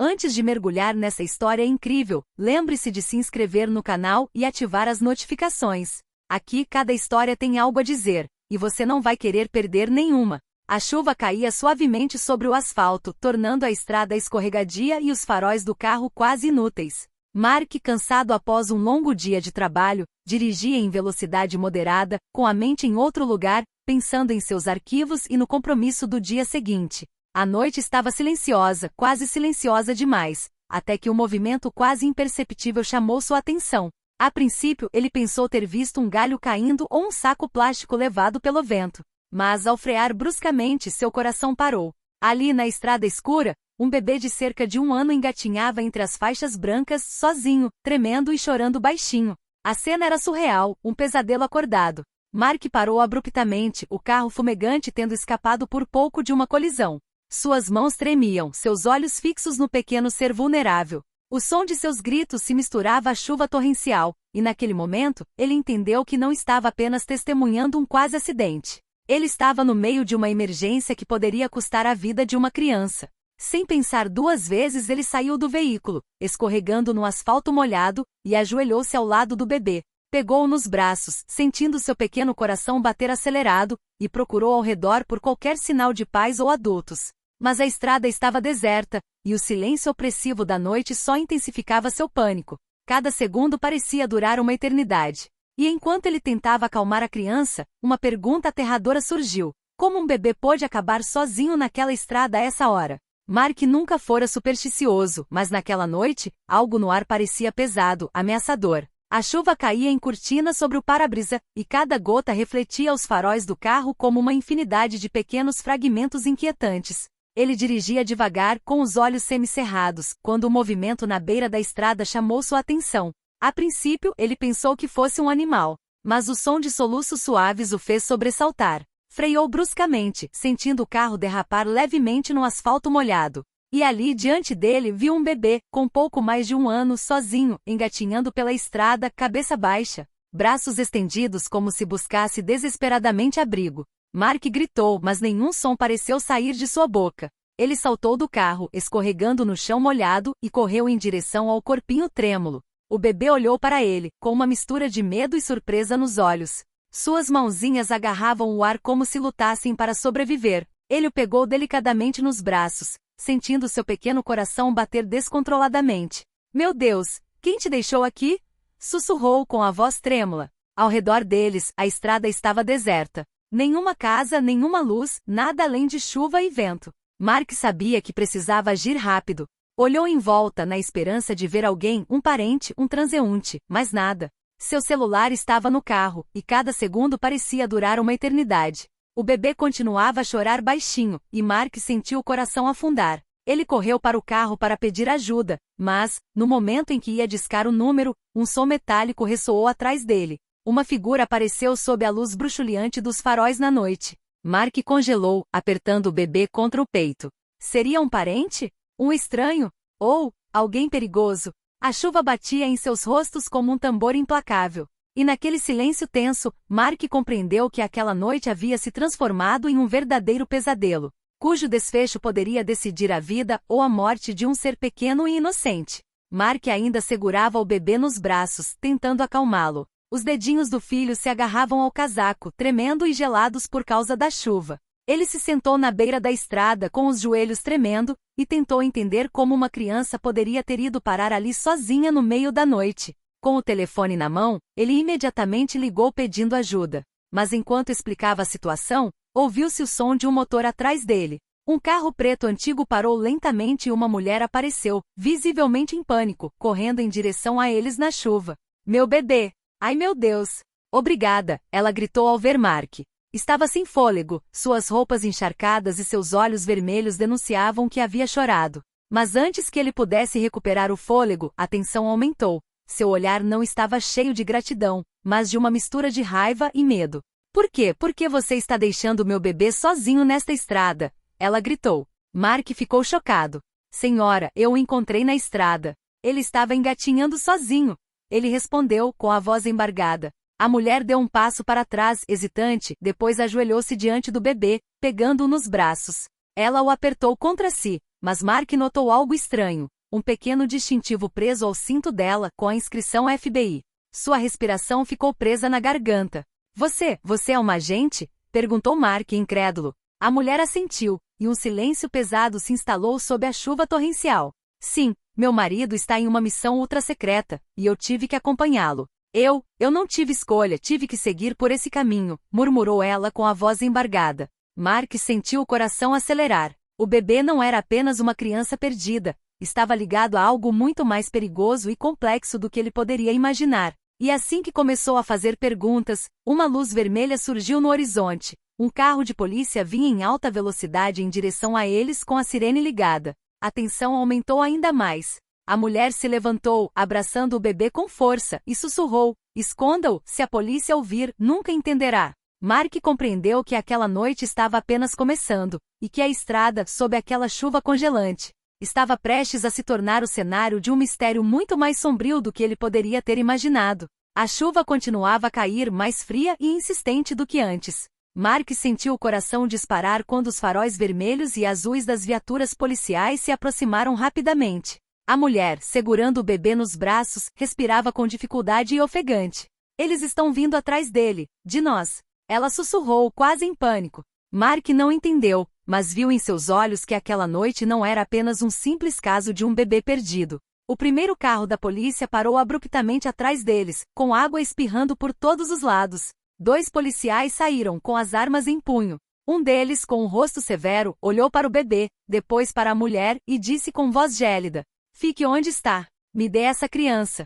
Antes de mergulhar nessa história incrível, lembre-se de se inscrever no canal e ativar as notificações. Aqui cada história tem algo a dizer, e você não vai querer perder nenhuma. A chuva caía suavemente sobre o asfalto, tornando a estrada escorregadia e os faróis do carro quase inúteis. Mark, cansado após um longo dia de trabalho, dirigia em velocidade moderada, com a mente em outro lugar, pensando em seus arquivos e no compromisso do dia seguinte. A noite estava silenciosa, quase silenciosa demais, até que um movimento quase imperceptível chamou sua atenção. A princípio, ele pensou ter visto um galho caindo ou um saco plástico levado pelo vento. Mas ao frear bruscamente, seu coração parou. Ali na estrada escura, um bebê de cerca de 1 ano engatinhava entre as faixas brancas, sozinho, tremendo e chorando baixinho. A cena era surreal, um pesadelo acordado. Mark parou abruptamente, o carro fumegante tendo escapado por pouco de uma colisão. Suas mãos tremiam, seus olhos fixos no pequeno ser vulnerável. O som de seus gritos se misturava à chuva torrencial, e naquele momento, ele entendeu que não estava apenas testemunhando um quase acidente. Ele estava no meio de uma emergência que poderia custar a vida de uma criança. Sem pensar 2 vezes, ele saiu do veículo, escorregando no asfalto molhado, e ajoelhou-se ao lado do bebê. Pegou-o nos braços, sentindo seu pequeno coração bater acelerado, e procurou ao redor por qualquer sinal de pais ou adultos. Mas a estrada estava deserta, e o silêncio opressivo da noite só intensificava seu pânico. Cada segundo parecia durar uma eternidade. E enquanto ele tentava acalmar a criança, uma pergunta aterradora surgiu. Como um bebê pôde acabar sozinho naquela estrada a essa hora? Mark nunca fora supersticioso, mas naquela noite, algo no ar parecia pesado, ameaçador. A chuva caía em cortina sobre o para-brisa, e cada gota refletia os faróis do carro como uma infinidade de pequenos fragmentos inquietantes. Ele dirigia devagar, com os olhos semicerrados, quando o movimento na beira da estrada chamou sua atenção. A princípio, ele pensou que fosse um animal, mas o som de soluços suaves o fez sobressaltar. Freou bruscamente, sentindo o carro derrapar levemente no asfalto molhado. E ali diante dele viu um bebê, com pouco mais de 1 ano, sozinho, engatinhando pela estrada, cabeça baixa, braços estendidos como se buscasse desesperadamente abrigo. Mark gritou, mas nenhum som pareceu sair de sua boca. Ele saltou do carro, escorregando no chão molhado, e correu em direção ao corpinho trêmulo. O bebê olhou para ele, com uma mistura de medo e surpresa nos olhos. Suas mãozinhas agarravam o ar como se lutassem para sobreviver. Ele o pegou delicadamente nos braços, sentindo seu pequeno coração bater descontroladamente. Meu Deus, quem te deixou aqui? Sussurrou com a voz trêmula. Ao redor deles, a estrada estava deserta. Nenhuma casa, nenhuma luz, nada além de chuva e vento. Mark sabia que precisava agir rápido. Olhou em volta na esperança de ver alguém, um parente, um transeunte, mas nada. Seu celular estava no carro, e cada segundo parecia durar uma eternidade. O bebê continuava a chorar baixinho, e Mark sentiu o coração afundar. Ele correu para o carro para pedir ajuda, mas, no momento em que ia discar o número, um som metálico ressoou atrás dele. Uma figura apareceu sob a luz bruxuleante dos faróis na noite. Mark congelou, apertando o bebê contra o peito. Seria um parente? Um estranho? Ou alguém perigoso? A chuva batia em seus rostos como um tambor implacável. E naquele silêncio tenso, Mark compreendeu que aquela noite havia se transformado em um verdadeiro pesadelo, cujo desfecho poderia decidir a vida ou a morte de um ser pequeno e inocente. Mark ainda segurava o bebê nos braços, tentando acalmá-lo. Os dedinhos do filho se agarravam ao casaco, tremendo e gelados por causa da chuva. Ele se sentou na beira da estrada com os joelhos tremendo, e tentou entender como uma criança poderia ter ido parar ali sozinha no meio da noite. Com o telefone na mão, ele imediatamente ligou pedindo ajuda. Mas enquanto explicava a situação, ouviu-se o som de um motor atrás dele. Um carro preto antigo parou lentamente e uma mulher apareceu, visivelmente em pânico, correndo em direção a eles na chuva. Meu bebê! Ai meu Deus! Obrigada, ela gritou ao ver Mark. Estava sem fôlego, suas roupas encharcadas e seus olhos vermelhos denunciavam que havia chorado. Mas antes que ele pudesse recuperar o fôlego, a tensão aumentou. Seu olhar não estava cheio de gratidão, mas de uma mistura de raiva e medo. Por quê? Por que você está deixando meu bebê sozinho nesta estrada? Ela gritou. Mark ficou chocado. Senhora, eu o encontrei na estrada. Ele estava engatinhando sozinho. Ele respondeu, com a voz embargada. A mulher deu um passo para trás, hesitante, depois ajoelhou-se diante do bebê, pegando-o nos braços. Ela o apertou contra si, mas Mark notou algo estranho. Um pequeno distintivo preso ao cinto dela, com a inscrição FBI. Sua respiração ficou presa na garganta. Você é uma agente? Perguntou Mark, incrédulo. A mulher assentiu, e um silêncio pesado se instalou sob a chuva torrencial. Sim, meu marido está em uma missão ultra-secreta, e eu tive que acompanhá-lo. Eu não tive escolha, tive que seguir por esse caminho, murmurou ela com a voz embargada. Mark sentiu o coração acelerar. O bebê não era apenas uma criança perdida, estava ligado a algo muito mais perigoso e complexo do que ele poderia imaginar. E assim que começou a fazer perguntas, uma luz vermelha surgiu no horizonte. Um carro de polícia vinha em alta velocidade em direção a eles com a sirene ligada. A tensão aumentou ainda mais. A mulher se levantou, abraçando o bebê com força, e sussurrou: esconda-o, se a polícia ouvir, nunca entenderá. Mark compreendeu que aquela noite estava apenas começando, e que a estrada, sob aquela chuva congelante, estava prestes a se tornar o cenário de um mistério muito mais sombrio do que ele poderia ter imaginado. A chuva continuava a cair, mais fria e insistente do que antes. Mark sentiu o coração disparar quando os faróis vermelhos e azuis das viaturas policiais se aproximaram rapidamente. A mulher, segurando o bebê nos braços, respirava com dificuldade e ofegante. Eles estão vindo atrás dele, de nós. Ela sussurrou, quase em pânico. Mark não entendeu, mas viu em seus olhos que aquela noite não era apenas um simples caso de um bebê perdido. O primeiro carro da polícia parou abruptamente atrás deles, com água espirrando por todos os lados. 2 policiais saíram com as armas em punho. Um deles, com o rosto severo, olhou para o bebê, depois para a mulher, e disse com voz gélida: fique onde está. Me dê essa criança.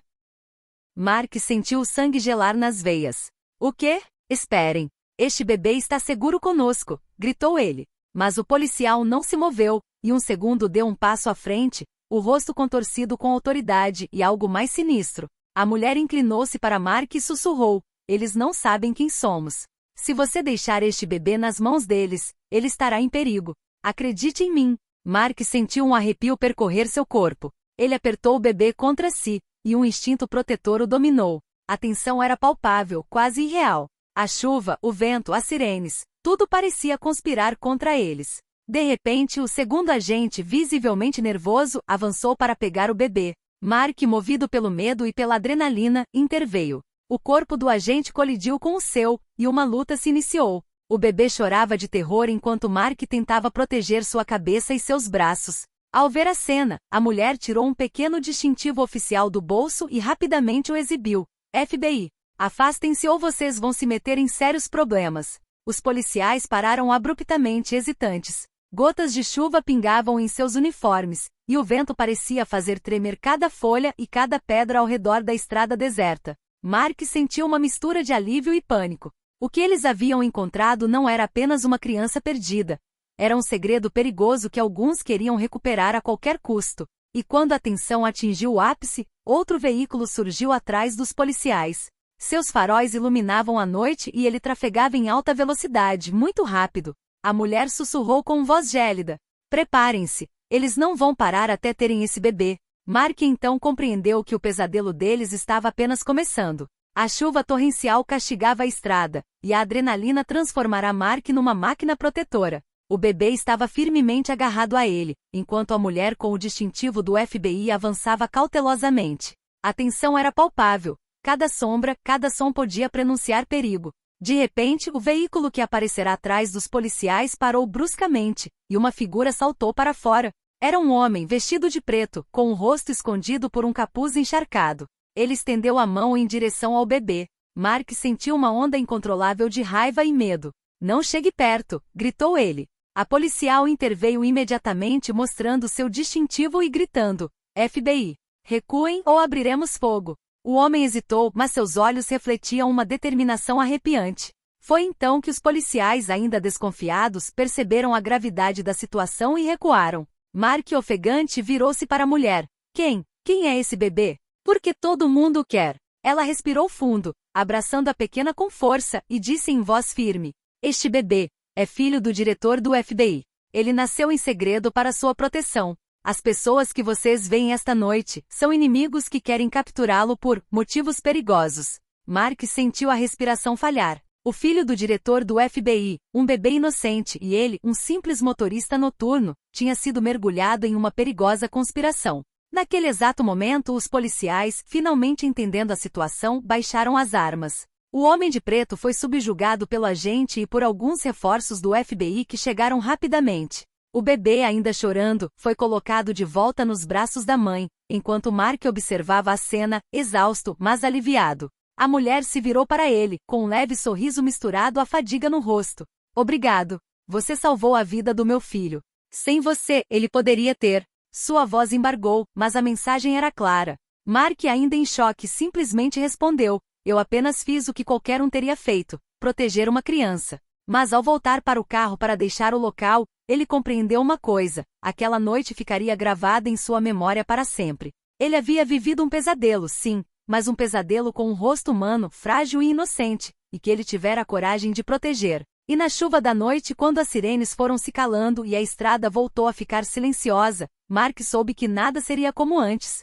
Mark sentiu o sangue gelar nas veias. O quê? Esperem. Este bebê está seguro conosco, gritou ele. Mas o policial não se moveu, e um segundo deu um passo à frente, o rosto contorcido com autoridade e algo mais sinistro. A mulher inclinou-se para Mark e sussurrou: eles não sabem quem somos. Se você deixar este bebê nas mãos deles, ele estará em perigo. Acredite em mim. Mark sentiu um arrepio percorrer seu corpo. Ele apertou o bebê contra si, e um instinto protetor o dominou. A tensão era palpável, quase irreal. A chuva, o vento, as sirenes, tudo parecia conspirar contra eles. De repente, o segundo agente, visivelmente nervoso, avançou para pegar o bebê. Mark, movido pelo medo e pela adrenalina, interveio. O corpo do agente colidiu com o seu, e uma luta se iniciou. O bebê chorava de terror enquanto Mark tentava proteger sua cabeça e seus braços. Ao ver a cena, a mulher tirou um pequeno distintivo oficial do bolso e rapidamente o exibiu. FBI. Afastem-se ou vocês vão se meter em sérios problemas. Os policiais pararam abruptamente, hesitantes. Gotas de chuva pingavam em seus uniformes, e o vento parecia fazer tremer cada folha e cada pedra ao redor da estrada deserta. Mark sentiu uma mistura de alívio e pânico. O que eles haviam encontrado não era apenas uma criança perdida. Era um segredo perigoso que alguns queriam recuperar a qualquer custo. E quando a tensão atingiu o ápice, outro veículo surgiu atrás dos policiais. Seus faróis iluminavam a noite e ele trafegava em alta velocidade, muito rápido. A mulher sussurrou com voz gélida: preparem-se, eles não vão parar até terem esse bebê. Mark então compreendeu que o pesadelo deles estava apenas começando. A chuva torrencial castigava a estrada, e a adrenalina transformara Mark numa máquina protetora. O bebê estava firmemente agarrado a ele, enquanto a mulher com o distintivo do FBI avançava cautelosamente. A tensão era palpável. Cada sombra, cada som podia prenunciar perigo. De repente, o veículo que aparecerá atrás dos policiais parou bruscamente, e uma figura saltou para fora. Era um homem vestido de preto, com o rosto escondido por um capuz encharcado. Ele estendeu a mão em direção ao bebê. Mark sentiu uma onda incontrolável de raiva e medo. Não chegue perto, gritou ele. A policial interveio imediatamente mostrando seu distintivo e gritando: FBI. Recuem ou abriremos fogo. O homem hesitou, mas seus olhos refletiam uma determinação arrepiante. Foi então que os policiais, ainda desconfiados, perceberam a gravidade da situação e recuaram. Mark, ofegante, virou-se para a mulher. Quem é esse bebê? Porque todo mundo o quer. Ela respirou fundo, abraçando a pequena com força, e disse em voz firme: este bebê é filho do diretor do FBI. Ele nasceu em segredo para sua proteção. As pessoas que vocês veem esta noite são inimigos que querem capturá-lo por motivos perigosos. Mark sentiu a respiração falhar. O filho do diretor do FBI, um bebê inocente, e ele, um simples motorista noturno, tinha sido mergulhado em uma perigosa conspiração. Naquele exato momento, os policiais, finalmente entendendo a situação, baixaram as armas. O homem de preto foi subjugado pelo agente e por alguns reforços do FBI que chegaram rapidamente. O bebê, ainda chorando, foi colocado de volta nos braços da mãe, enquanto Mark observava a cena, exausto, mas aliviado. A mulher se virou para ele, com um leve sorriso misturado à fadiga no rosto. Obrigado. Você salvou a vida do meu filho. Sem você, ele poderia ter. Sua voz embargou, mas a mensagem era clara. Mark, ainda em choque, simplesmente respondeu: eu apenas fiz o que qualquer um teria feito, proteger uma criança. Mas ao voltar para o carro para deixar o local, ele compreendeu uma coisa: aquela noite ficaria gravada em sua memória para sempre. Ele havia vivido um pesadelo, sim, mas um pesadelo com um rosto humano, frágil e inocente, e que ele tivera a coragem de proteger. E na chuva da noite, quando as sirenes foram se calando e a estrada voltou a ficar silenciosa, Mark soube que nada seria como antes.